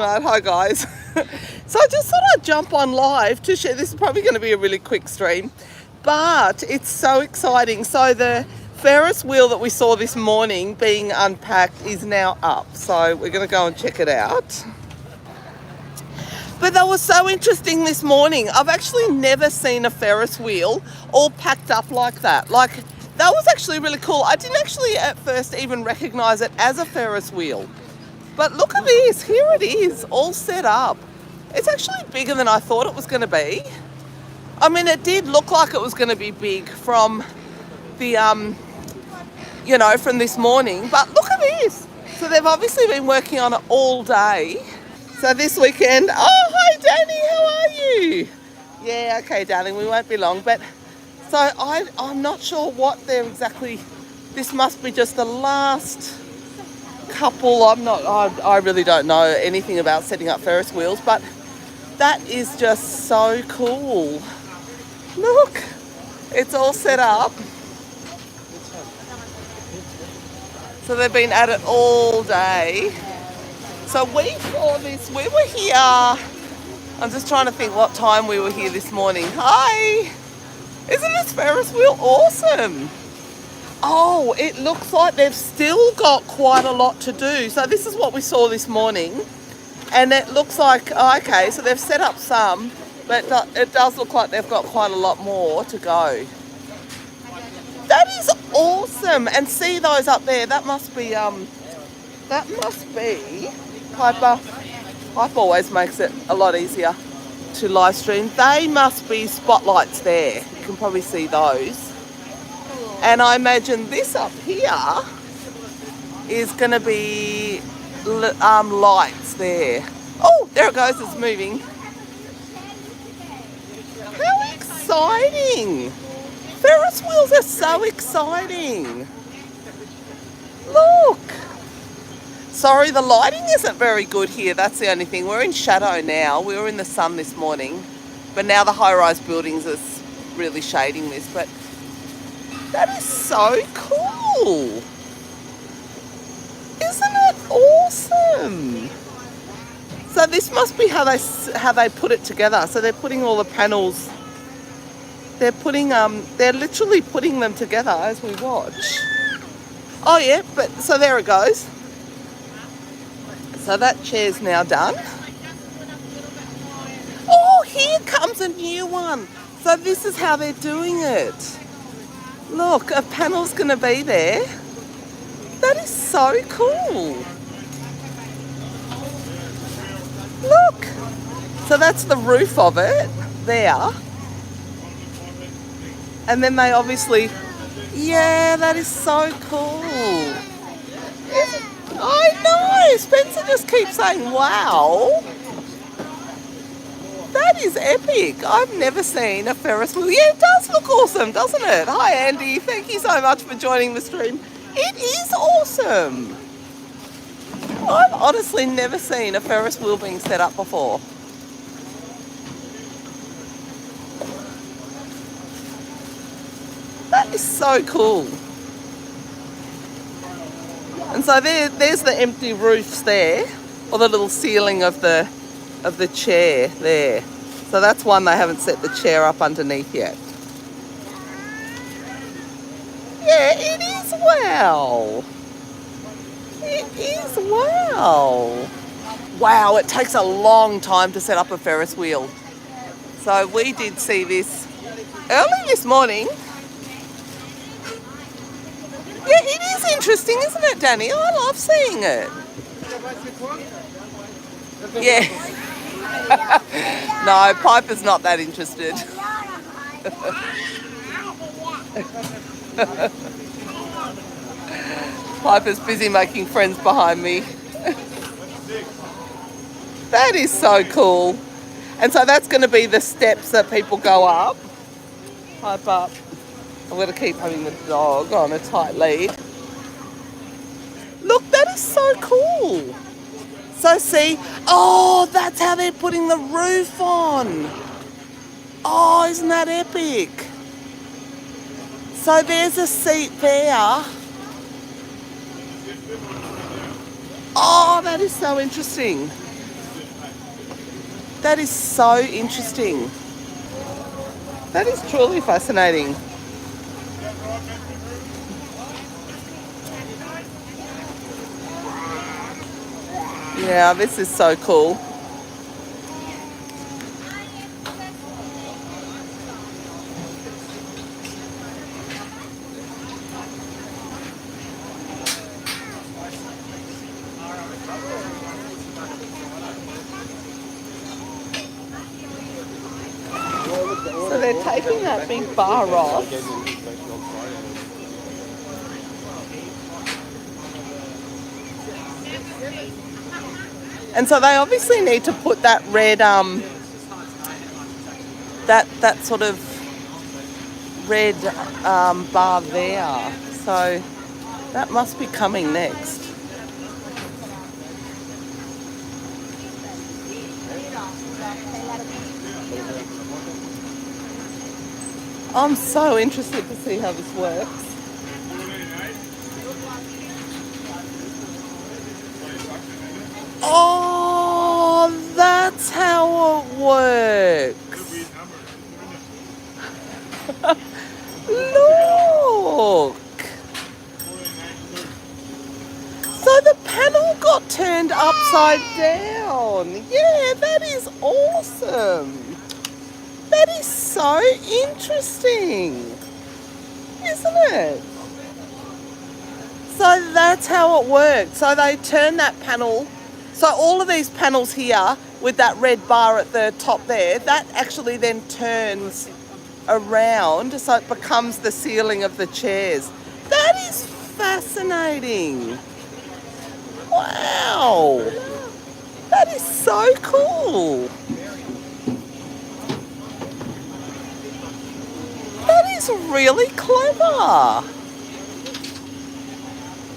Right, hi guys. So I just thought I'd jump on live to share. This is probably going to be a really quick stream, but it's so exciting. So the Ferris wheel that we saw this morning being unpacked is now up. So we're going to go and check it out. But that was so interesting this morning. I've actually never seen a Ferris wheel all packed up like that. Like, that was actually really cool. I didn't actually at first even recognize it as a Ferris wheel. But look at this, here it is, all set up. It's actually bigger than I thought it was going to be. I mean, it did look like it was going to be big from the, from this morning. But look at this. So they've obviously been working on it all day. So this weekend, oh, hi Danny, how are you? Yeah, okay, darling, we won't be long. But so I'm not sure what they're exactly, this must be just the last couple. I really don't know anything about setting up Ferris wheels, but that is just so cool. Look, it's all set up. So they've been at it all day. So we saw this, we were here, I'm just trying to think what time we were here this morning. Hi, isn't this Ferris wheel awesome? Oh, it looks like they've still got quite a lot to do. So this is what we saw this morning. And it looks like, okay, so they've set up some, but it does look like they've got quite a lot more to go. That is awesome. And see those up there, that must be Piper. Piper always makes it a lot easier to live stream. They must be spotlights there. You can probably see those. And I imagine this up here is going to be lights there. Oh, there it goes, it's moving. How exciting! Ferris wheels are so exciting. Look. Sorry, the lighting isn't very good here. That's the only thing. We're in shadow now. We were in the sun this morning. But now the high-rise buildings are really shading this. But that is so cool. Isn't it awesome? So this must be how they put it together. So they're putting all the panels. They're literally putting them together as we watch. Oh yeah, but so there it goes. So that chair's now done. Oh, here comes a new one. So this is how they're doing it. Look, a panel's going to be there. That is so cool. Look. So that's the roof of it there. And then they obviously, yeah, that is so cool. I know. Spencer just keeps saying, wow. That is epic. I've never seen a Ferris wheel. Yeah, it does look awesome, doesn't it? Hi, Andy. Thank you so much for joining the stream. It is awesome. I've honestly never seen a Ferris wheel being set up before. That is so cool. And so there's the empty roofs there, or the little ceiling of the chair there. So that's one they haven't set the chair up underneath yet. Yeah, it is wow. It is wow. Wow, it takes a long time to set up a Ferris wheel. So we did see this early this morning. Yeah, it is interesting, isn't it, Danny? I love seeing it. Yeah. No, Piper's not that interested. Piper's busy making friends behind me. That is so cool. And so that's going to be the steps that people go up. Piper. I'm going to keep having the dog on a tight lead. Look, that is so cool. So see, oh, that's how they're putting the roof on. Oh, isn't that epic? So there's a seat there. Oh, that is so interesting. That is so interesting. That is truly fascinating. Yeah, this is so cool. So they're taking that big bar off. And so they obviously need to put that red, that sort of red bar there. So that must be coming next. I'm so interested to see how this works. Oh, that's how it works. Look. So the panel got turned upside down. Yeah, that is awesome. That is so interesting, isn't it? So that's how it works. So they turn that panel. So all of these panels here with that red bar at the top there, that actually then turns around so it becomes the ceiling of the chairs. That is fascinating. Wow. That is so cool. That is really clever.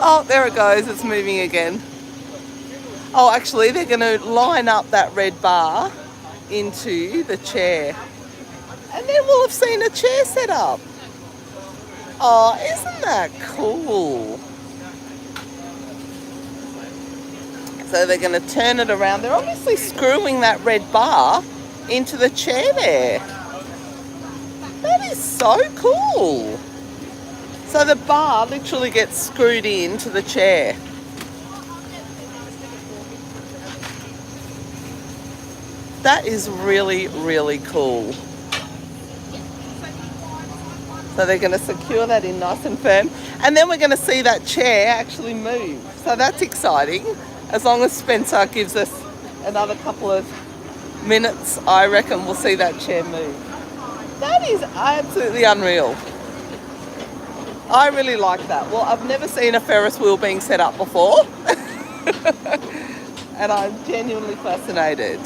Oh, there it goes. It's moving again. Oh, actually, they're going to line up that red bar into the chair. And then we'll have seen a chair set up. Oh, isn't that cool? So they're going to turn it around. They're obviously screwing that red bar into the chair there. That is so cool. So the bar literally gets screwed into the chair. That is really, really cool. So they're going to secure that in nice and firm. And then we're going to see that chair actually move. So that's exciting. As long as Spencer gives us another couple of minutes, I reckon we'll see that chair move. That is absolutely unreal. I really like that. Well, I've never seen a Ferris wheel being set up before. And I'm genuinely fascinated.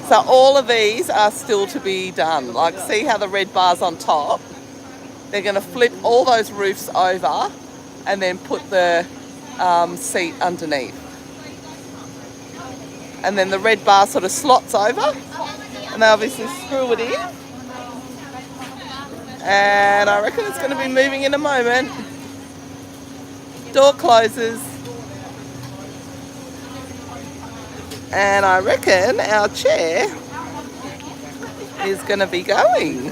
So all of these are still to be done. Like, see how the red bar's on top? They're going to flip all those roofs over and then put the seat underneath. And then the red bar sort of slots over and they obviously screw it in. And I reckon it's going to be moving in a moment. Door closes. And I reckon our chair is going to be going.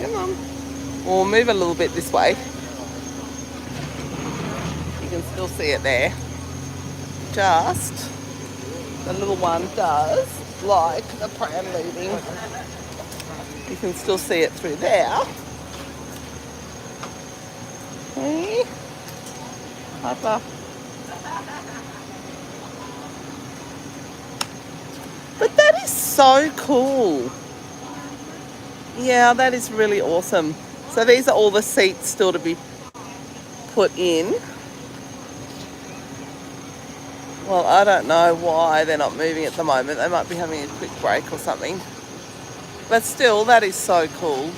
Come on. We'll move a little bit this way. You can still see it there. Just the little one does like the pram moving. You can still see it through there. Okay. Hyper. But that is so cool. Yeah, that is really awesome. So these are all the seats still to be put in. Well, I don't know why they're not moving at the moment. They might be having a quick break or something. But still, that is so cool.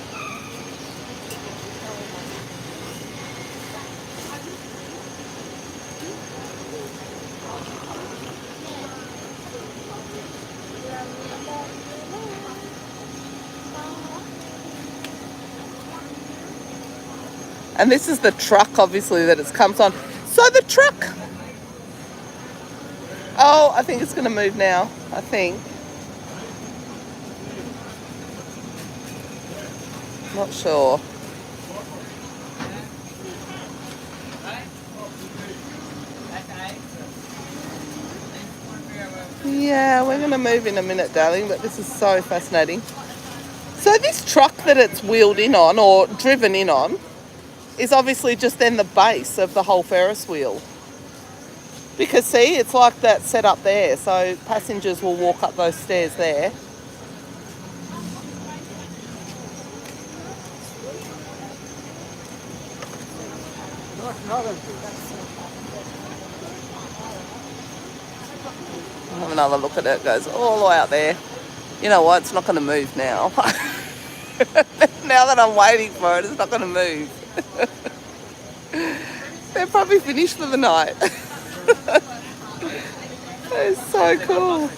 And this is the truck, obviously, that it comes on. So the truck... Oh, I think it's going to move now, I think. Not sure. Yeah, we're going to move in a minute, darling, but this is so fascinating. So this truck that it's wheeled in on, or driven in on, is obviously just then the base of the whole Ferris wheel. Because see, it's like that set up there, so passengers will walk up those stairs there. I'll have another look at it. It goes all the way out there. You know what? It's not going to move now. Now that I'm waiting for it, it's not going to move. They're probably finished for the night. It's so cool.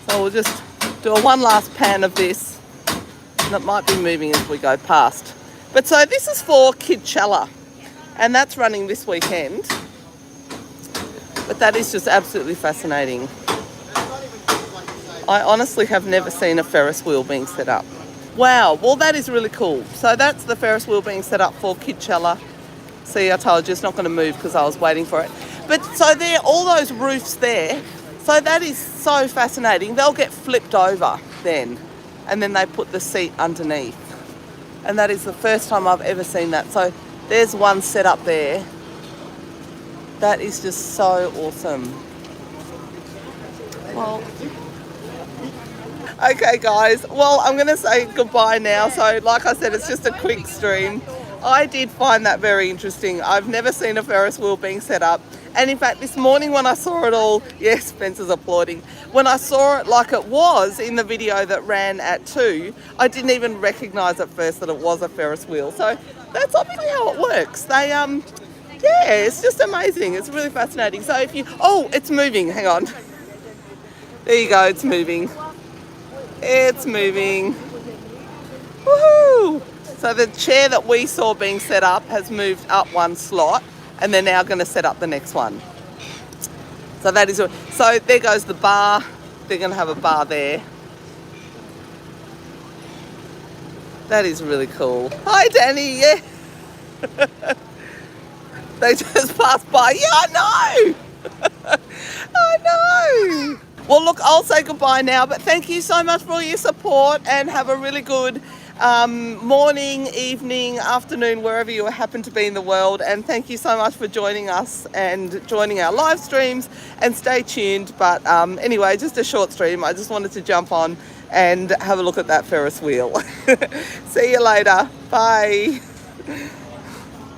So we'll just do a one last pan of this. And it might be moving as we go past. But so this is for Kidchella. And that's running this weekend. But that is just absolutely fascinating. I honestly have never seen a Ferris wheel being set up. Wow, well that is really cool. So that's the Ferris wheel being set up for Kidchella. See, I told you it's not going to move because I was waiting for it. But so there, all those roofs there, so that is so fascinating. They'll get flipped over then, and then they put the seat underneath. And that is the first time I've ever seen that. So there's one set up there. That is just so awesome. Well, okay guys, well I'm going to say goodbye now. So like I said, it's just a quick stream. I did find that very interesting. I've never seen a Ferris wheel being set up. And in fact, this morning when I saw it all, yes, Spencer's applauding. When I saw it like it was in the video that ran at 2, I didn't even recognise at first that it was a Ferris wheel. So that's obviously how it works. They, yeah, it's just amazing. It's really fascinating. So if you, oh, it's moving, hang on. There you go, it's moving. It's moving. Woohoo! So the chair that we saw being set up has moved up one slot, and they're now going to set up the next one. So that is, so there goes the bar. They're going to have a bar there. That is really cool. Hi, Danny. Yeah. They just passed by. Yeah, I know. I know. Well, look, I'll say goodbye now, but thank you so much for all your support, and have a really good morning, evening, afternoon, wherever you happen to be in the world. And thank you so much for joining us and joining our live streams, and stay tuned. But anyway, just a short stream. I just wanted to jump on and have a look at that Ferris wheel. See you later. Bye.